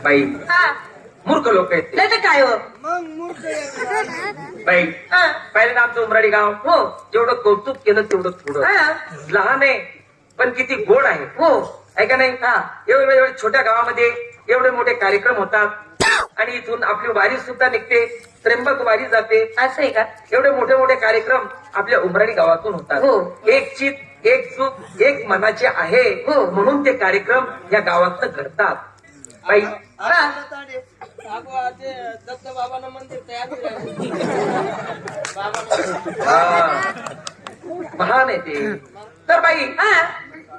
बाई हा मूर्ख लोक आहेत ते. नाही तर काय हो बाई हा पहिल्यांदा आमचं उमराडी गाव हो जेवढं कौतुक केलं तेवढं थोडं. हा लहान आहे पण किती गोड आहे. हो आहे का नाही? हा एवढे छोट्या गावामध्ये एवढे मोठे कार्यक्रम होतात आणि इथून आपली वारी सुद्धा निघते. त्र्यंबक वारी जाते. असं आहे का एवढे मोठे कार्यक्रम आपल्या उमराडी गावातून होतात. हो. एक चित एक चूक एक मनाचे आहे. हो. म्हणून ते कार्यक्रम या गावात घडतात. बाई हा बाबांना मंदिर तयार महान आहे ते. तर बाई हा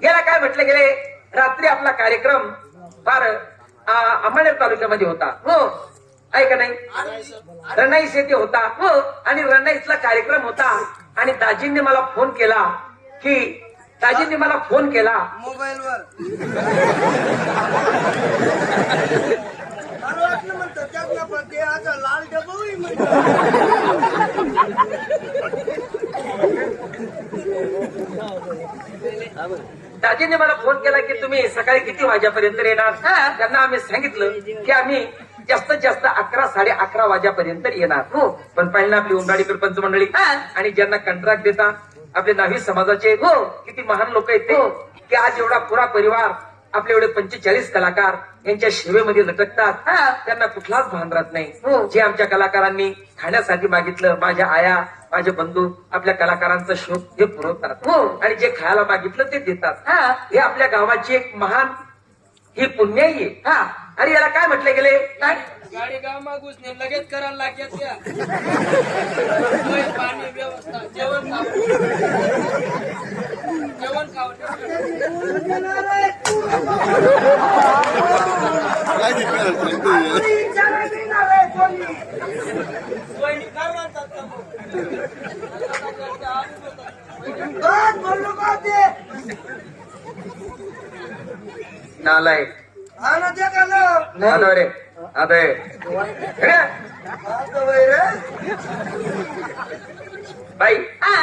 याला काय म्हटलं गेले, रात्री आपला कार्यक्रम फार अंमळनेर तालुक्यामध्ये होता. हो आहे का नाही? रनाईस येथे होता. हो आणि रनाईसला कार्यक्रम होता. आणि दाजींनी मला फोन केला मोबाईलवर मला वाटलं म्हणतं त्यातला पण ते आता लाल डबोही दाजींनी मला फोन केला की तुम्ही सकाळी किती वाजेपर्यंत येणार. हा. त्यांना आम्ही सांगितलं की आम्ही जास्तीत जास्त 11 साडे11 वाजेपर्यंत येणार. हो. पण पहिल्यांदा आपली उमराडी सरपंच मंडळी हा. आणि ज्यांना कंत्राट देता आपले नावी समाजाचे हो. किती महान लोक आहेत ते. हो. की आज एवढा पुरा परिवार आपले एवढे 45 कलाकार यांच्या सेवेमध्ये लटकतात. हा. त्यांना कुठलाच भान राहत नाही. हो. जे आमच्या कलाकारांनी खाण्यासाठी मागितलं, माझ्या आया माझे बंधू आपल्या कलाकारांचा शोध हे पुरवतात. हो. आणि जे खायला मागितलं ते देतात. हा हे आपल्या गावाची एक महान ही पुण्याई आहे. हा अरे याला काय म्हटले गेले, काय गाडी गाव मागूस नाही लगेच करायला लागेल त्या पाणी व्यवस्था जेवण खाऊ नालायक रे अरे बाई हा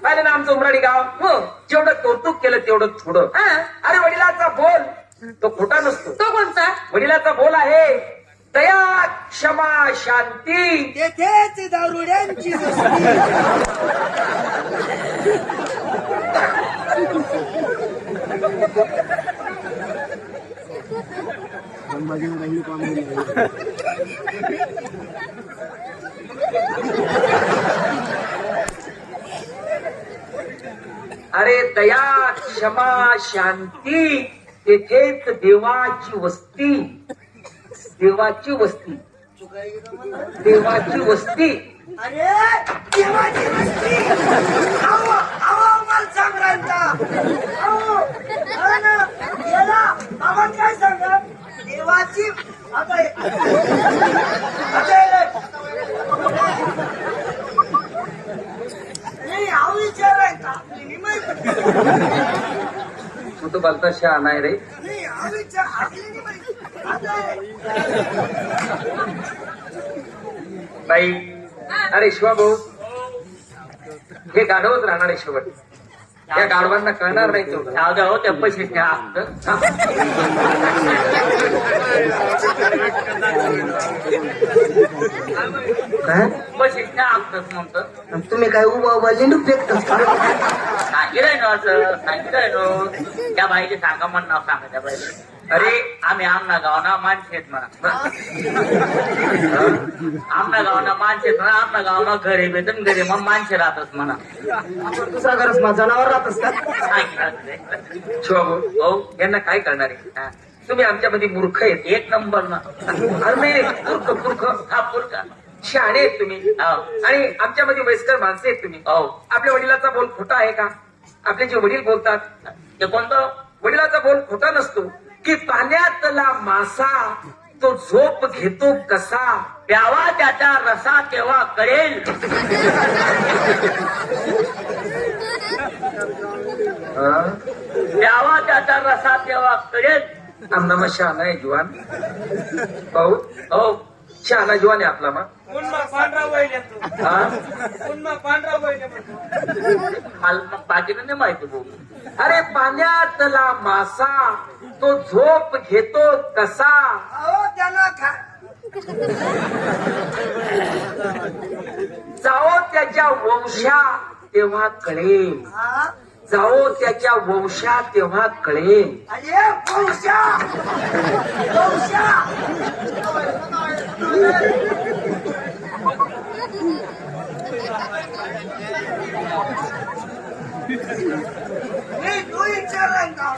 पाहिलं ना आमचं उमराडी गाव. हो जेवढं कौतुक केलं तेवढं थोडं. हा अरे वडिलाचा बोल तो खोटा नसतो. तो कोणता वडिलाचा बोल आहे दया क्षमा शांती. तेथेच दारुड्यांची वस्ती. अरे दया क्षमा शांती तेथेच देवाची वस्ती. देवाची वस्ती देवाची वस्ती. अरे देवाची वस्ती. अहो अहो मला सांगायचा अहो हा ना याला बाबा काय सांगा देवाची आता नाही आऊ विचारायचा आपली माहिती तू तो बोलता शहा नाही रे. नाही आऊ विचार आपली माहिती आता बाई अरे शिवा भाऊ हे गाढवच राहणार आहे शेवट. या गाढवांना कळणार नाही तो. हो त्या पैसे घ्या. काय पैसे घ्या आपतच म्हणतं. तुम्ही काय उभा लिंडू फेकतोस का सांगितलंय ना असं सांगितलंय ना. त्या बाईचे सांगा म्हण नाव सांगा त्या बाईला. अरे आम्ही आमना गावना माणसे आहेत म्हणा. आमना गावना माणसे आहेत म्हणा. आमना गावना घरी भेटून घरी मग माणसे राहतच म्हणा. दुसरा घरच माझा जनावर राहतस का सांगितलं शिवा भाऊ हो यांना काय करणार आहे. तुम्ही आमच्यामध्ये मूर्ख आहेत. एक नंबर ना. अरे नाही मूर्ख मूर्ख हा पुरका. शहाणे आहेत तुम्ही. हो आणि आमच्यामध्ये वयस्कर माणसं आहेत तुम्ही. हो आपल्या वडिलाचा बोल खोटा आहे का. आपले जे वडील बोलतात ते कोणतं वडिलाचा बोल खोटा नसतो. की पाण्यातला मासा तो झोप घेतो कसा. प्यावा त्याचा रसा तेव्हा कळेल. प्यावा त्याचा रसा तेव्हा कळेल. आमना मग शहाणा आहे जुवान भाऊ. हो शहाणा जुवान आहे आपला मग. पुन्हा पांढरा बैल येतो हा? पुन्हा पांढरा बैल येतो मला मग बाकीनं नाही माहिती भाऊ. अरे पाण्यातला मासा तो झोप घेतो कसा अहो त्याला जाओ त्याच्या वंशा तेव्हा कळेल हा जाओ त्याच्या वंशा तेव्हा कळेल अरे पौषा पौषा नाही तू विचाराय का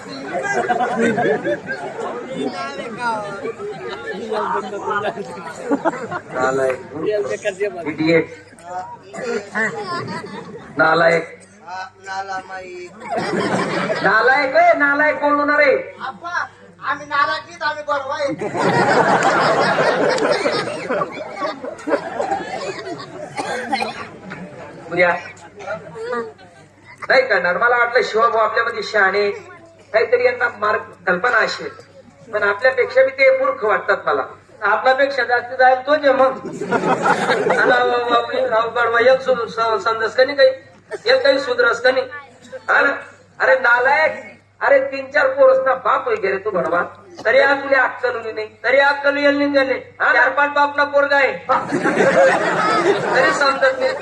इडिएट नालायक नाला माई नालायक आहे नालायक कोण होणार आहे आप्पा आम्ही नालाकीत आम्ही बरोबर उद्या नाही करणार मला वाटलं शिवभाऊ आपल्यामध्ये शहाणे काहीतरी यांना मार्ग कल्पना असेल पण आपल्यापेक्षा बी ते मूर्ख वाटतात मला आपल्यापेक्षा जास्त जाईल तो जे मग समजस का नाही काही एक काही सुधरस का नाही हा ना? अरे नालायक अरे 3-4 पोरस ना बाप वगैरे तू भडवा तरी आज तुला अक्कल नाही तरी अक्कल येईल नाही गेले 4-5 बाप ना पोरगा आहे तरी समजत नाही